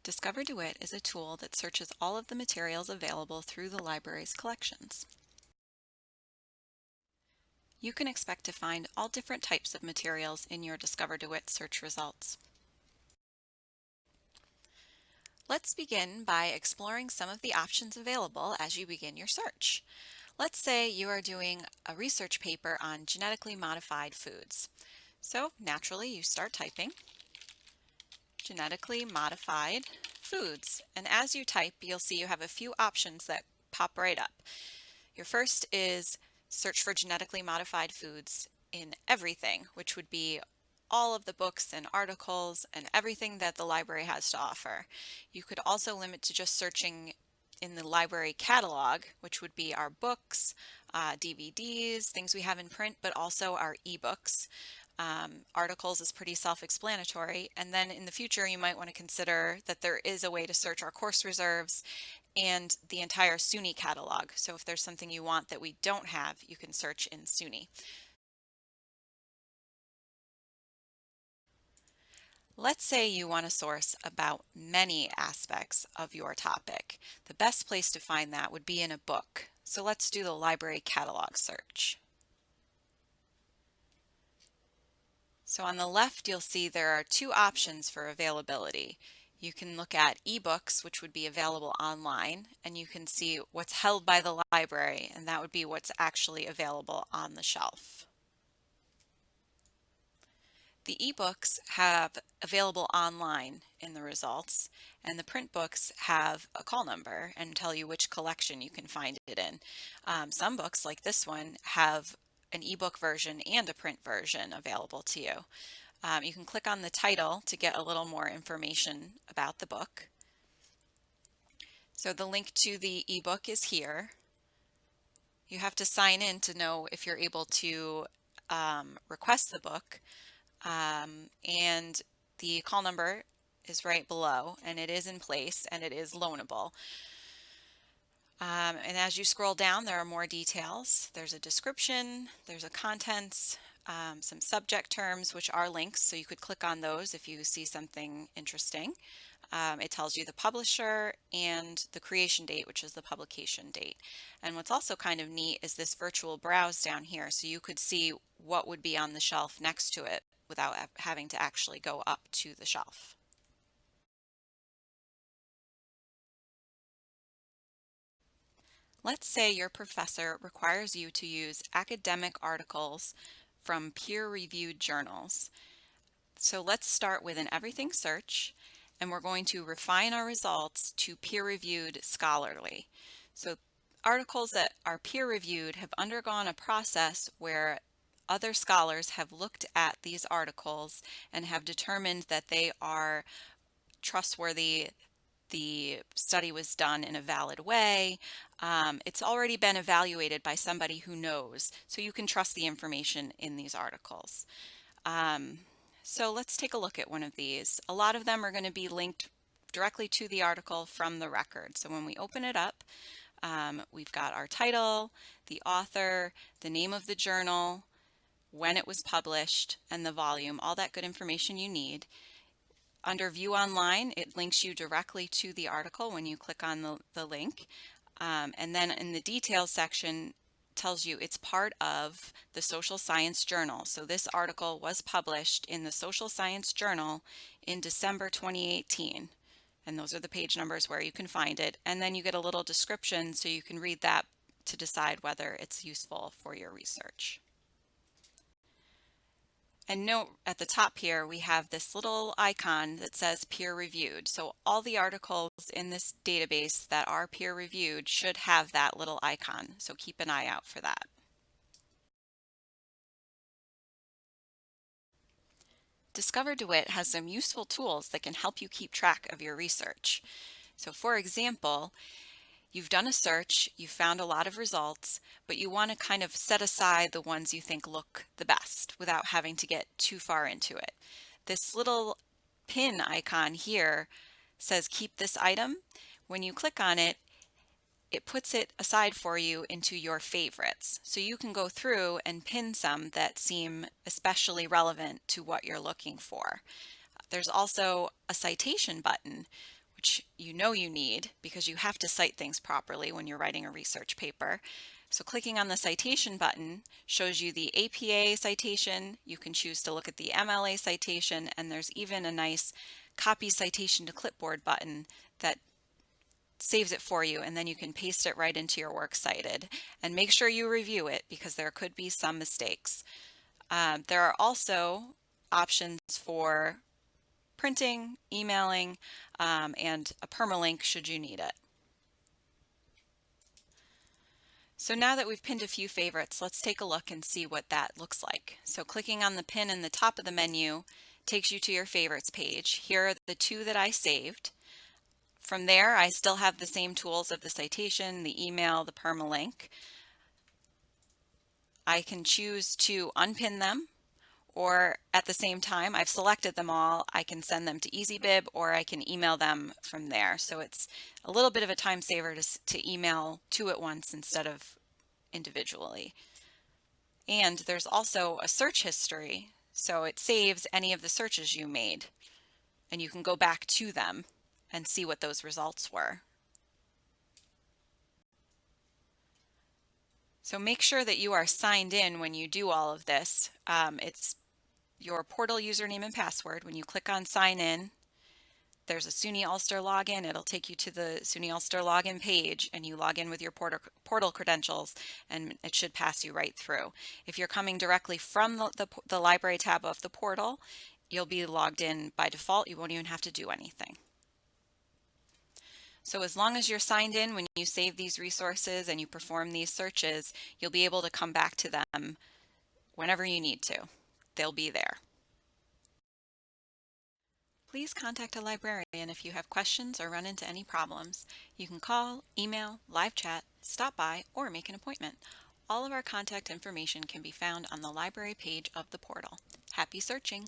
DiscoverDeWitt is a tool that searches all of the materials available through the library's collections. You can expect to find all different types of materials in your DiscoverDeWitt search results. Let's begin by exploring some of the options available as you begin your search. Let's say you are doing a research paper on genetically modified foods. So naturally you start typing genetically modified foods. And as you type, you'll see you have a few options that pop right up. Your first is search for genetically modified foods in everything, which would be all of the books and articles and everything that the library has to offer. You could also limit to just searching in the library catalog, which would be our books, DVDs, things we have in print, but also our ebooks. Articles is pretty self-explanatory. And then in the future, you might want to consider that there is a way to search our course reserves and the entire SUNY catalog. So if there's something you want that we don't have, you can search in SUNY. Let's say you want to source about many aspects of your topic. The best place to find that would be in a book. So let's do the library catalog search. So on the left, you'll see there are two options for availability. You can look at ebooks, which would be available online, and you can see what's held by the library, and that would be what's actually available on the shelf. The ebooks have available online in the results, and the print books have a call number and tell you which collection you can find it in. Some books, like this one, have an ebook version and a print version available to you. You can click on the title to get a little more information about the book. So the link to the ebook is here. You have to sign in to know if you're able to request the book. And the call number is right below, and it is in place, and it is loanable. And as you scroll down, there are more details. There's a description, there's a contents, some subject terms, which are links, so you could click on those if you see something interesting. It tells you the publisher and the creation date, which is the publication date. And what's also kind of neat is this virtual browse down here, so you could see what would be on the shelf next to it without having to actually go up to the shelf. Let's say your professor requires you to use academic articles from peer-reviewed journals. So let's start with an everything search, and we're going to refine our results to peer-reviewed scholarly. So articles that are peer-reviewed have undergone a process where other scholars have looked at these articles and have determined that they are trustworthy, the study was done in a valid way. It's already been evaluated by somebody who knows, so you can trust the information in these articles. So let's take a look at one of these. A lot of them are going to be linked directly to the article from the record. So when we open it up, we've got our title, the author, the name of the journal, when it was published, and the volume, all that good information you need. Under View Online, it links you directly to the article when you click on the link. And then in the details section, tells you it's part of the Social Science Journal. So this article was published in the Social Science Journal in December 2018. And those are the page numbers where you can find it. And then you get a little description so you can read that to decide whether it's useful for your research. And note at the top here, we have this little icon that says peer reviewed. So all the articles in this database that are peer reviewed should have that little icon. So keep an eye out for that. DiscoverDeWitt has some useful tools that can help you keep track of your research. So for example, you've done a search, you've found a lot of results, but you want to kind of set aside the ones you think look the best without having to get too far into it. This little pin icon here says keep this item. When you click on it, it puts it aside for you into your favorites. So you can go through and pin some that seem especially relevant to what you're looking for. There's also a citation button, which you know you need because you have to cite things properly when you're writing a research paper. So clicking on the citation button shows you the APA citation. You can choose to look at the MLA citation, and there's even a nice copy citation to clipboard button that saves it for you, and then you can paste it right into your works cited. And make sure you review it because there could be some mistakes. There are also options for printing, emailing, and a permalink should you need it. So now that we've pinned a few favorites, let's take a look and see what that looks like. So clicking on the pin in the top of the menu takes you to your favorites page. Here are the 2 that I saved. From there, I still have the same tools of the citation, the email, the permalink. I can choose to unpin them, or at the same time, I've selected them all, I can send them to EasyBib or I can email them from there. So it's a little bit of a time saver to email 2 at once instead of individually. And there's also a search history, so it saves any of the searches you made, and you can go back to them and see what those results were. So make sure that you are signed in when you do all of this. It's your portal username and password. When you click on sign in, there's a SUNY Ulster login. It'll take you to the SUNY Ulster login page, and you log in with your portal credentials, and it should pass you right through. If you're coming directly from the library tab of the portal, you'll be logged in by default. You won't even have to do anything. So as long as you're signed in when you save these resources and you perform these searches, you'll be able to come back to them whenever you need to. They'll be there. Please contact a librarian if you have questions or run into any problems. You can call, email, live chat, stop by, or make an appointment. All of our contact information can be found on the library page of the portal. Happy searching!